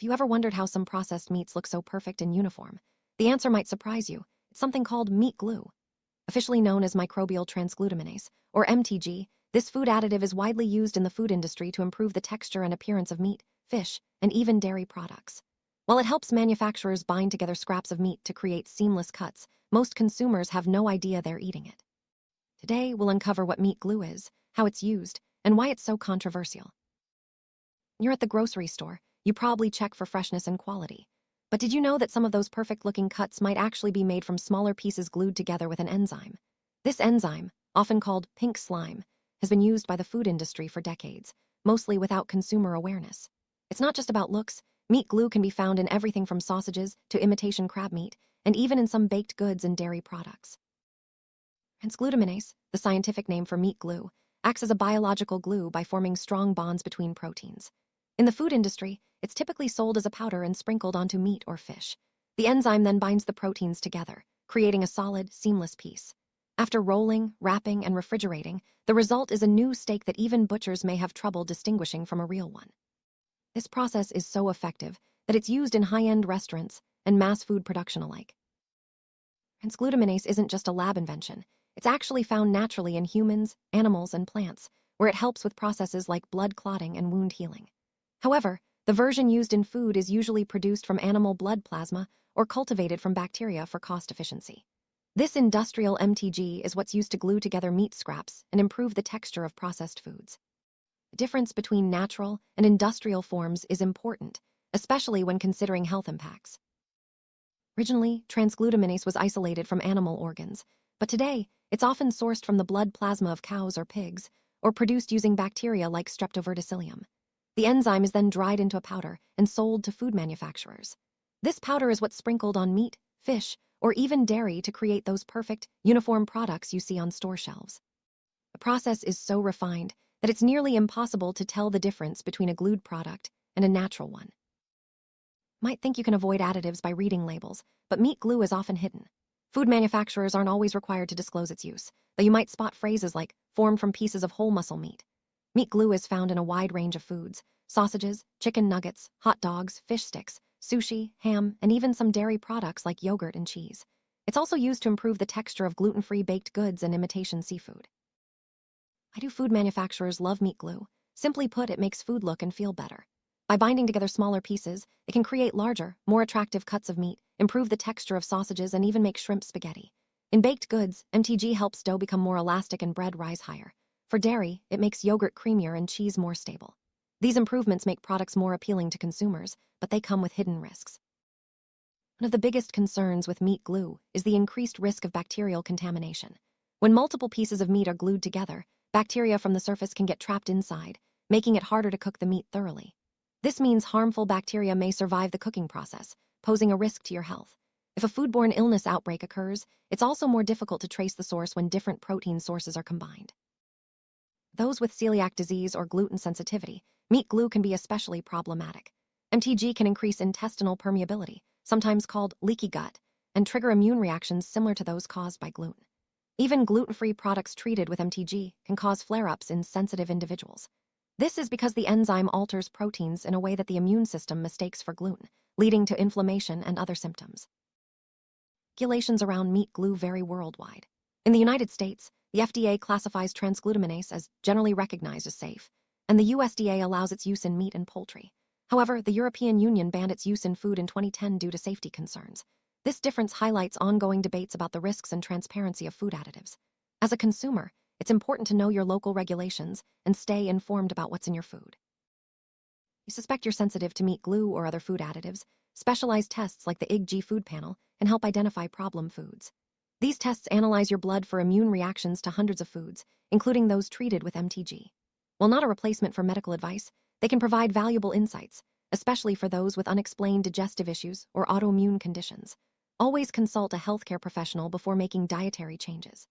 If you ever wondered how some processed meats look so perfect and uniform, the answer might surprise you. It's something called meat glue. Officially known as microbial transglutaminase, or MTG, this food additive is widely used in the food industry to improve the texture and appearance of meat, fish, and even dairy products. While it helps manufacturers bind together scraps of meat to create seamless cuts, most consumers have no idea they're eating it. Today, we'll uncover what meat glue is, how it's used, and why it's so controversial. You're at the grocery store. You probably check for freshness and quality. But did you know that some of those perfect-looking cuts might actually be made from smaller pieces glued together with an enzyme? This enzyme, often called pink slime, has been used by the food industry for decades, mostly without consumer awareness. It's not just about looks. Meat glue can be found in everything from sausages to imitation crab meat, and even in some baked goods and dairy products. Transglutaminase, the scientific name for meat glue, acts as a biological glue by forming strong bonds between proteins. In the food industry, it's typically sold as a powder and sprinkled onto meat or fish. The enzyme then binds the proteins together, creating a solid, seamless piece. After rolling, wrapping, and refrigerating, the result is a new steak that even butchers may have trouble distinguishing from a real one. This process is so effective that it's used in high-end restaurants and mass food production alike. Transglutaminase isn't just a lab invention. It's actually found naturally in humans, animals, and plants, where it helps with processes like blood clotting and wound healing. However, the version used in food is usually produced from animal blood plasma or cultivated from bacteria for cost efficiency. This industrial MTG is what's used to glue together meat scraps and improve the texture of processed foods. The difference between natural and industrial forms is important, especially when considering health impacts. Originally, transglutaminase was isolated from animal organs, but today, it's often sourced from the blood plasma of cows or pigs, or produced using bacteria like Streptoverticillium. The enzyme is then dried into a powder and sold to food manufacturers. This powder is what's sprinkled on meat, fish, or even dairy to create those perfect, uniform products you see on store shelves. The process is so refined that it's nearly impossible to tell the difference between a glued product and a natural one. You might think you can avoid additives by reading labels, but meat glue is often hidden. Food manufacturers aren't always required to disclose its use, though you might spot phrases like formed from pieces of whole muscle meat. Meat glue is found in a wide range of foods: sausages, chicken nuggets, hot dogs, fish sticks, sushi, ham, and even some dairy products like yogurt and cheese. It's also used to improve the texture of gluten-free baked goods and imitation seafood. Why do food manufacturers love meat glue? Simply put, it makes food look and feel better. By binding together smaller pieces, it can create larger, more attractive cuts of meat, improve the texture of sausages, and even make shrimp spaghetti. In baked goods, MTG helps dough become more elastic and bread rise higher. For dairy, it makes yogurt creamier and cheese more stable. These improvements make products more appealing to consumers, but they come with hidden risks. One of the biggest concerns with meat glue is the increased risk of bacterial contamination. When multiple pieces of meat are glued together, bacteria from the surface can get trapped inside, making it harder to cook the meat thoroughly. This means harmful bacteria may survive the cooking process, posing a risk to your health. If a foodborne illness outbreak occurs, it's also more difficult to trace the source when different protein sources are combined. Those with celiac disease or gluten sensitivity, meat glue can be especially problematic. MTG can increase intestinal permeability, sometimes called leaky gut, and trigger immune reactions similar to those caused by gluten. Even gluten-free products treated with MTG can cause flare-ups in sensitive individuals. This is because the enzyme alters proteins in a way that the immune system mistakes for gluten, leading to inflammation and other symptoms. Regulations around meat glue vary worldwide. In the United States, the FDA classifies transglutaminase as generally recognized as safe, and the USDA allows its use in meat and poultry. However, the European Union banned its use in food in 2010 due to safety concerns. This difference highlights ongoing debates about the risks and transparency of food additives. As a consumer, it's important to know your local regulations and stay informed about what's in your food. You suspect you're sensitive to meat glue or other food additives. Specialized tests like the IG Food Panel can help identify problem foods. These tests analyze your blood for immune reactions to hundreds of foods, including those treated with MTG. While not a replacement for medical advice, they can provide valuable insights, especially for those with unexplained digestive issues or autoimmune conditions. Always consult a healthcare professional before making dietary changes.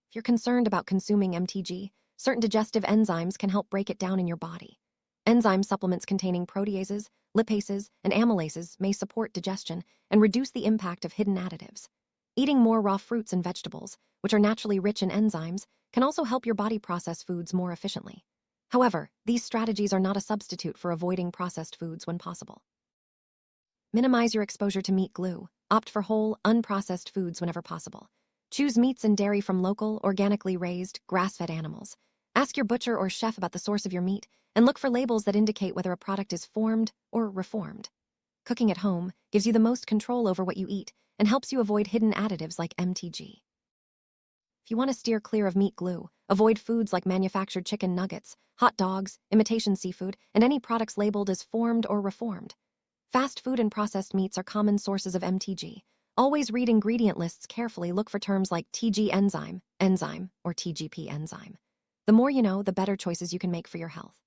If you're concerned about consuming MTG, certain digestive enzymes can help break it down in your body. Enzyme supplements containing proteases, lipases, and amylases may support digestion and reduce the impact of hidden additives. Eating more raw fruits and vegetables, which are naturally rich in enzymes, can also help your body process foods more efficiently. However, these strategies are not a substitute for avoiding processed foods when possible. Minimize your exposure to meat glue. Opt for whole, unprocessed foods whenever possible. Choose meats and dairy from local, organically raised, grass-fed animals. Ask your butcher or chef about the source of your meat, and look for labels that indicate whether a product is formed or reformed. Cooking at home gives you the most control over what you eat and helps you avoid hidden additives like MTG. If you want to steer clear of meat glue, avoid foods like manufactured chicken nuggets, hot dogs, imitation seafood, and any products labeled as formed or reformed. Fast food and processed meats are common sources of MTG. Always read ingredient lists carefully. Look for terms like TG enzyme, or TGP enzyme. The more you know, the better choices you can make for your health.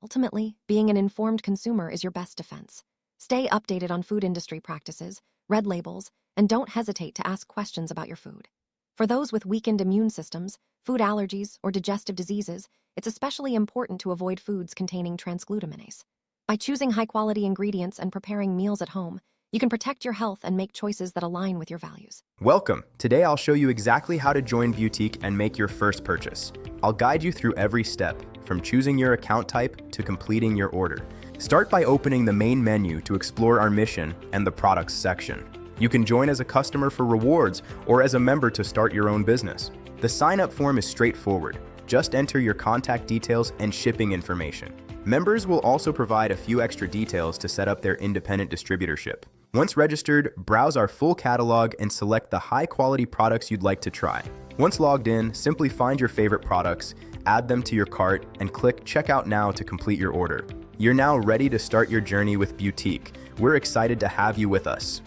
Ultimately, being an informed consumer is your best defense. Stay updated on food industry practices, read labels, and don't hesitate to ask questions about your food. For those with weakened immune systems, food allergies, or digestive diseases, it's especially important to avoid foods containing transglutaminase. By choosing high-quality ingredients and preparing meals at home, you can protect your health and make choices that align with your values. Welcome! Today I'll show you exactly how to join Beautique and make your first purchase. I'll guide you through every step, from choosing your account type to completing your order. Start by opening the main menu to explore our mission and the products section. You can join as a customer for rewards or as a member to start your own business. The sign-up form is straightforward. Just enter your contact details and shipping information. Members will also provide a few extra details to set up their independent distributorship. Once registered, browse our full catalog and select the high-quality products you'd like to try. Once logged in, simply find your favorite products, add them to your cart, and click Checkout Now to complete your order. You're now ready to start your journey with Beautique. We're excited to have you with us.